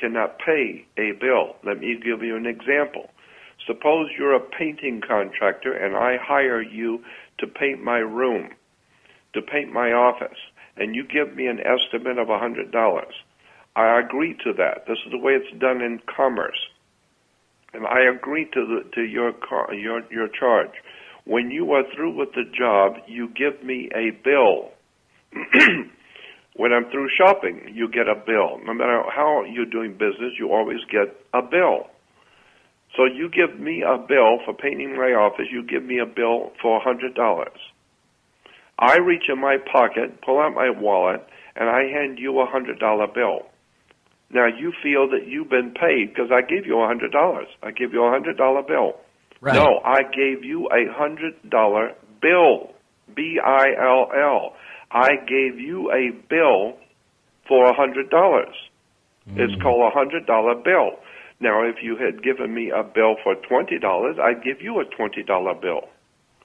cannot pay a bill. Let me give you an example. Suppose you're a painting contractor and I hire you to paint my room, to paint my office, and you give me an estimate of $100. I agree to that. This is the way it's done in commerce. And I agree to your charge. When you are through with the job, you give me a bill. When I'm through shopping, you get a bill. No matter how you're doing business, you always get a bill. So you give me a bill for painting my office. You give me a bill for $100. I reach in my pocket, pull out my wallet, and I hand you a $100 bill. Now you feel that you've been paid because I gave you $100. I give you a $100 bill. Right. No, I gave you a $100 bill. B-I-L-L. I gave you a bill for $100. It's called a $100 bill. Now, if you had given me a bill for $20, I'd give you a $20 bill.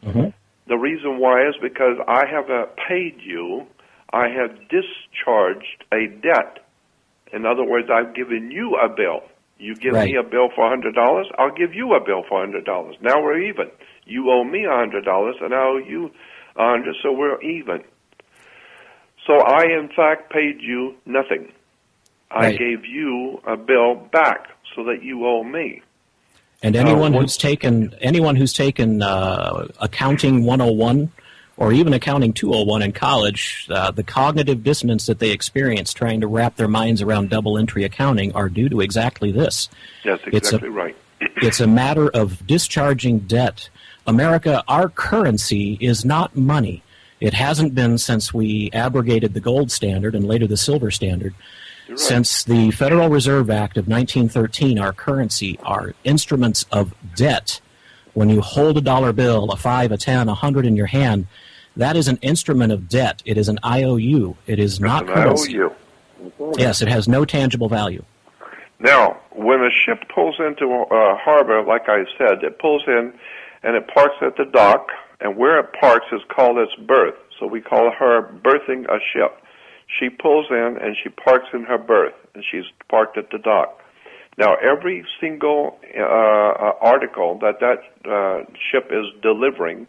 Mm-hmm. The reason why is because I have paid you. I have discharged a debt. In other words, I've given you a bill. You give me a bill for $100, I'll give you a bill for $100. Now we're even. You owe me $100, and I owe you $100, so we're even. So I, in fact, paid you nothing. I gave you a bill back so that you owe me. And anyone who's taken accounting 101 or even accounting 201 in college, the cognitive dissonance that they experience trying to wrap their minds around double entry accounting are due to exactly this. That's exactly right. It's a matter of discharging debt. America, our currency is not money. It hasn't been since we abrogated the gold standard and later the silver standard. Right. Since the Federal Reserve Act of 1913, our currency are instruments of debt. When you hold a dollar bill, a 5, a 10, 100 in your hand, that is an instrument of debt. It is an IOU. It is not currency. IOU. Yes, it has no tangible value. Now, when a ship pulls into a harbor, like I said, it pulls in and it parks at the dock, and where it parks is called its berth. So we call her berthing a ship. She pulls in and she parks in her berth, and she's parked at the dock. Now, every single article that ship is delivering,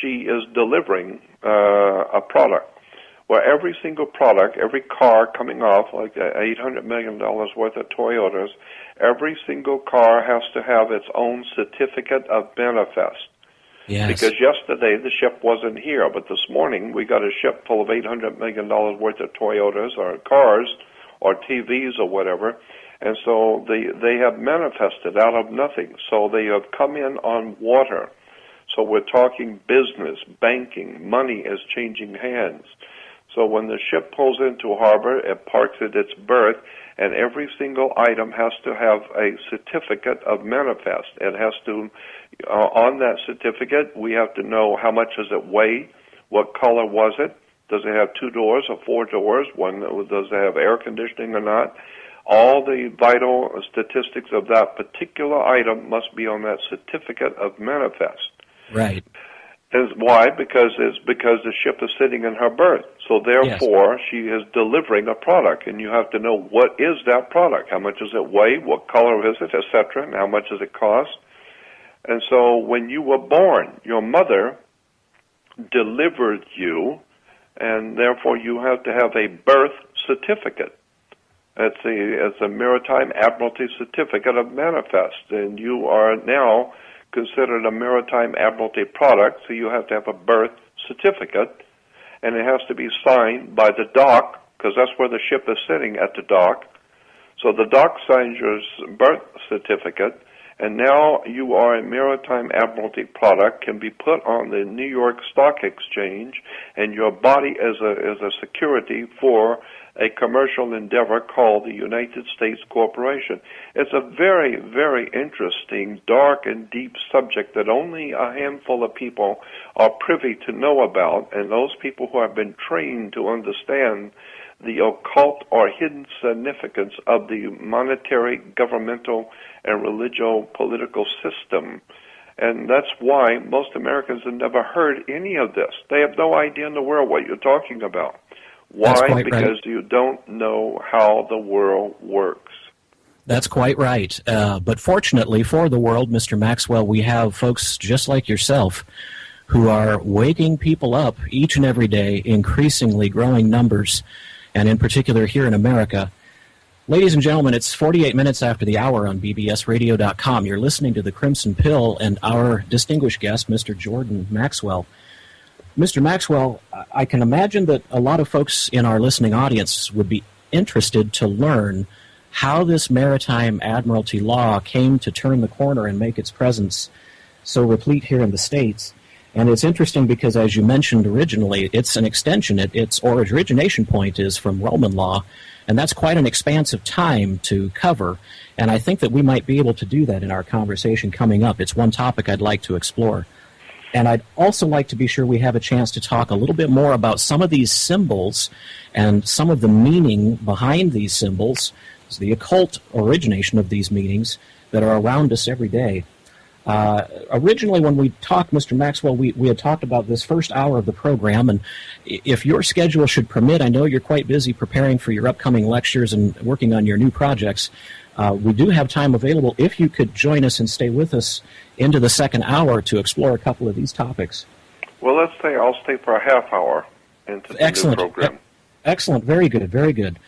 she is delivering a product. Well, every single product, every car coming off, like $800 million worth of Toyotas, every single car has to have its own certificate of manifest. Yes. Because yesterday the ship wasn't here, but this morning we got a ship full of $800 million worth of Toyotas or cars or TVs or whatever, and so they have manifested out of nothing. So they have come in on water. So we're talking business, banking, money is changing hands. So when the ship pulls into harbor, it parks at its berth, and every single item has to have a certificate of manifest. It has to, on that certificate, we have to know how much does it weigh, what color was it, does it have 2 doors or 4 doors, does it have air conditioning or not. All the vital statistics of that particular item must be on that certificate of manifest. Right. Why? Because the ship is sitting in her berth. So therefore, she is delivering a product, and you have to know what is that product, how much does it weigh, what color is it, etc., and how much does it cost. And so when you were born, your mother delivered you, and therefore you have to have a birth certificate. It's a Maritime Admiralty Certificate of Manifest, and you are now considered a Maritime Admiralty product, so you have to have a birth certificate, and it has to be signed by the dock, because that's where the ship is sitting, at the dock. So the dock signs your birth certificate, and now you are a Maritime Admiralty product, can be put on the New York Stock Exchange, and your body is a security for a commercial endeavor called the United States Corporation. It's a very, very interesting, dark, and deep subject that only a handful of people are privy to know about, and those people who have been trained to understand the occult or hidden significance of the monetary, governmental, and religio-political system. And that's why most Americans have never heard any of this. They have no idea in the world what you're talking about. Why? Because you don't know how the world works. That's quite right. But fortunately for the world, Mr. Maxwell, we have folks just like yourself who are waking people up each and every day, increasingly growing numbers, and in particular here in America. Ladies and gentlemen, it's 48 minutes after the hour on bbsradio.com. You're listening to The Crimson Pill and our distinguished guest, Mr. Jordan Maxwell. Mr. Maxwell, I can imagine that a lot of folks in our listening audience would be interested to learn how this maritime admiralty law came to turn the corner and make its presence so replete here in the States. And it's interesting because, as you mentioned originally, it's an extension. Its origination point is from Roman law, and that's quite an expansive time to cover. And I think that we might be able to do that in our conversation coming up. It's one topic I'd like to explore. And I'd also like to be sure we have a chance to talk a little bit more about some of these symbols and some of the meaning behind these symbols, the occult origination of these meanings that are around us every day. Originally, when we talked, Mr. Maxwell, we had talked about this first hour of the program, and if your schedule should permit, I know you're quite busy preparing for your upcoming lectures and working on your new projects. We do have time available if you could join us and stay with us into the second hour to explore a couple of these topics. Well, I'll stay for a half hour into the new program. Excellent. Very good. Very good.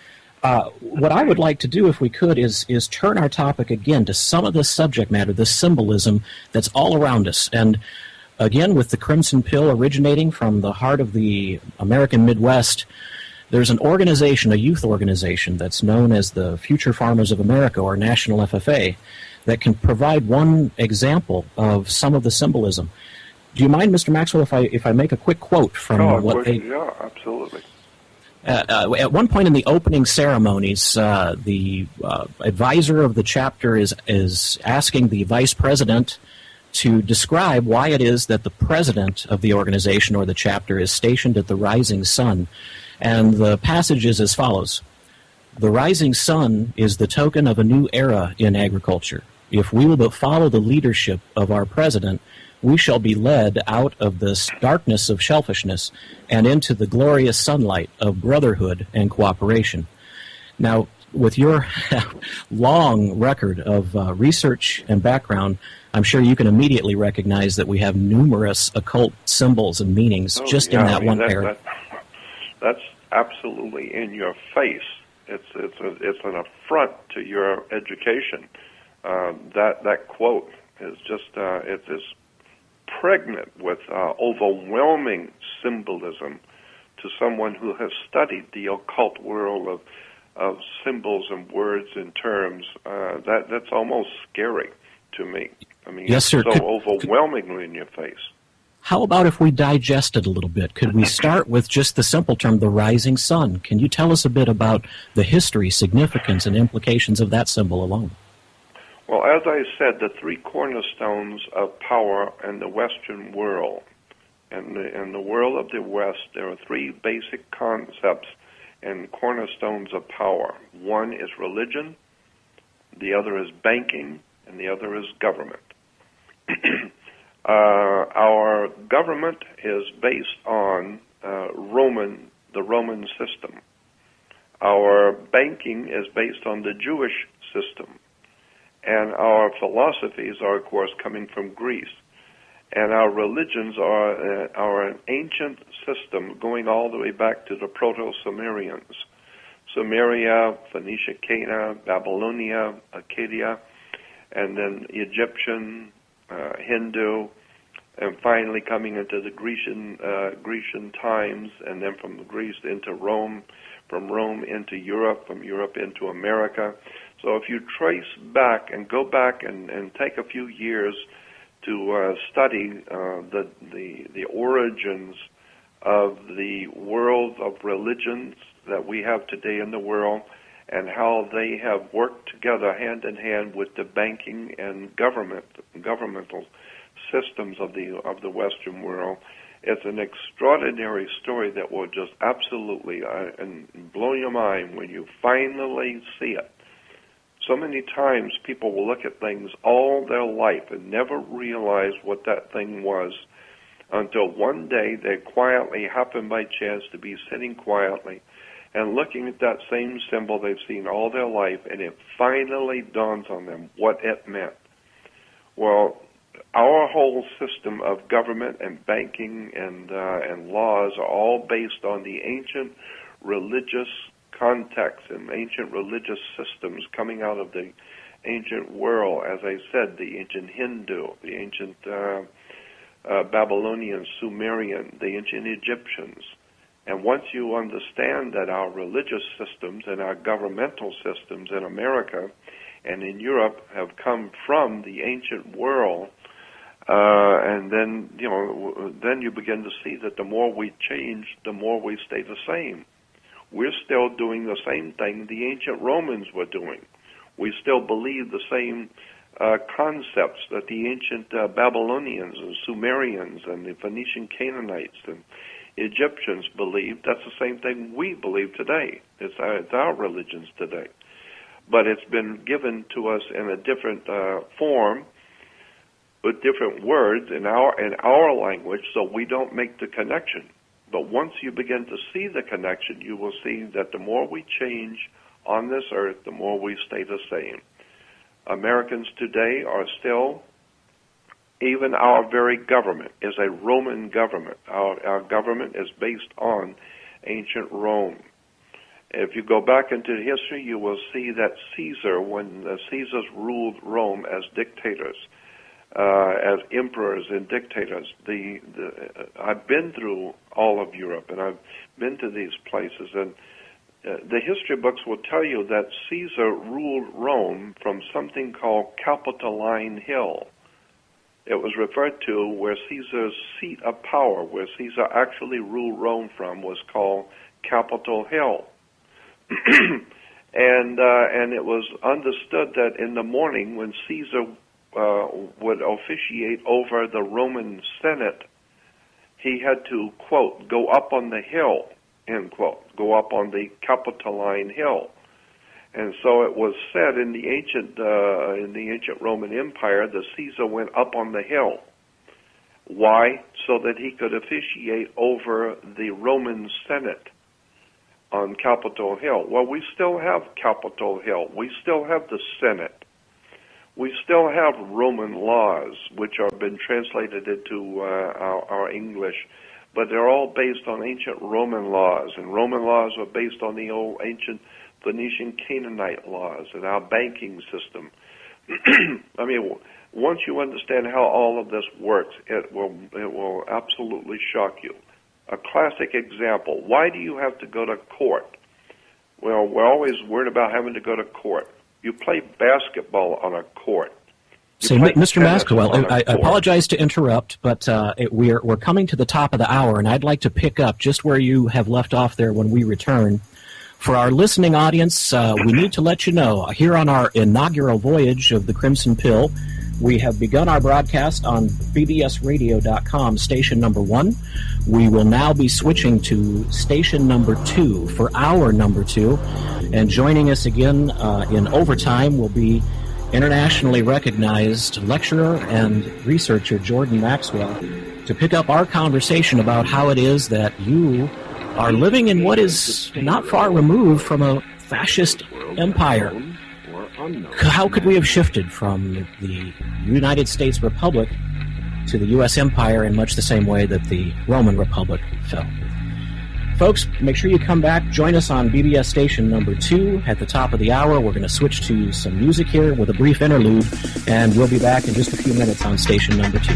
What I would like to do, if we could, is turn our topic again to some of the subject matter, the symbolism that's all around us. And again, with the Crimson Pill originating from the heart of the American Midwest, there's an organization, a youth organization, that's known as the Future Farmers of America, or National FFA, that can provide one example of some of the symbolism. Do you mind, Mr. Maxwell, if I make a quick quote from what they... Yeah, absolutely. At one point in the opening ceremonies, the advisor of the chapter is asking the vice president to describe why it is that the president of the organization or the chapter is stationed at the rising sun. And the passage is as follows. The rising sun is the token of a new era in agriculture. If we will but follow the leadership of our president, we shall be led out of this darkness of selfishness and into the glorious sunlight of brotherhood and cooperation. Now, with your long record of research and background, I'm sure you can immediately recognize that we have numerous occult symbols and meanings in that one area. That's absolutely in your face. It's an affront to your education. That quote is just it is pregnant with overwhelming symbolism to someone who has studied the occult world of symbols and words and terms. That's almost scary to me. I mean, yes, sir. It's so overwhelmingly in your face. How about if we digest it a little bit? Could we start with just the simple term, the rising sun? Can you tell us a bit about the history, significance, and implications of that symbol alone? Well, as I said, the three cornerstones of power in the Western world. In the world of the West, there are three basic concepts and cornerstones of power. One is religion, the other is banking, and the other is government. Our government is based on the Roman system. Our banking is based on the Jewish system. And our philosophies are, of course, coming from Greece. And our religions are an ancient system going all the way back to the Proto-Sumerians. Sumeria, Phoenicia, Cana, Babylonia, Akkadia, and then Egyptian, Hindu, and finally coming into the Grecian times, and then from Greece into Rome, from Rome into Europe, from Europe into America. So if you trace back and go back and take a few years to study the origins of the world of religions that we have today in the world, and how they have worked together hand in hand with the banking and governmental systems of the Western world, it's an extraordinary story that will just absolutely blow your mind when you finally see it. So many times people will look at things all their life and never realize what that thing was until one day they quietly happen by chance to be sitting quietly and looking at that same symbol they've seen all their life, and it finally dawns on them what it meant. Well, our whole system of government and banking and laws are all based on the ancient religious context and ancient religious systems coming out of the ancient world. As I said, the ancient Hindu, the ancient Babylonian, Sumerian, the ancient Egyptians. And once you understand that our religious systems and our governmental systems in America and in Europe have come from the ancient world, and then then you begin to see that the more we change, the more we stay the same. We're still doing the same thing the ancient Romans were doing. We still believe the same concepts that the ancient Babylonians and Sumerians and the Phoenician Canaanites and Egyptians believed. That's the same thing we believe today. It's our religions today. But it's been given to us in a different form, with different words in our language, so we don't make the connection. But once you begin to see the connection, you will see that the more we change on this earth, the more we stay the same. Americans today are still, even our very government is a Roman government. Our government is based on ancient Rome. If you go back into history, you will see that Caesar, when the Caesars ruled Rome as dictators, as emperors and dictators, I've been through all of Europe, and I've been to these places, and the history books will tell you that Caesar ruled Rome from something called Capitoline Hill. It was referred to where Caesar's seat of power, where Caesar actually ruled Rome from, was called Capitol Hill. And it was understood that in the morning when Caesar would officiate over the Roman Senate, he had to, quote, go up on the hill, end quote, go up on the Capitoline Hill. And so it was said in the ancient Roman Empire that Caesar went up on the hill. Why? So that he could officiate over the Roman Senate on Capitol Hill. Well, we still have Capitol Hill. We still have the Senate. We still have Roman laws, which have been translated into our English, but they're all based on ancient Roman laws, and Roman laws are based on the old ancient Phoenician Canaanite laws and our banking system. I mean, once you understand how all of this works, it will absolutely shock you. A classic example, why do you have to go to court? Well, we're always worried about having to go to court. You play basketball on a court. So, Mr. Maxwell, I apologize to interrupt, but we're coming to the top of the hour, and I'd like to pick up just where you have left off there when we return. For our listening audience, we need to let you know, here on our inaugural voyage of the Crimson Pill, we have begun our broadcast on bbsradio.com, station number 1. We will now be switching to station number 2 for hour number 2. And joining us again in overtime will be internationally recognized lecturer and researcher Jordan Maxwell to pick up our conversation about how it is that you are living in what is not far removed from a fascist empire. How could we have shifted from the United States Republic to the U.S. Empire in much the same way that the Roman Republic fell? Folks, make sure you come back. Join us on BBS station number 2 at the top of the hour. We're going to switch to some music here with a brief interlude, and we'll be back in just a few minutes on station number 2.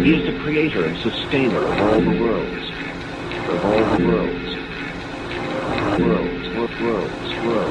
He is the creator and sustainer of all the worlds. Of all the worlds. Worlds.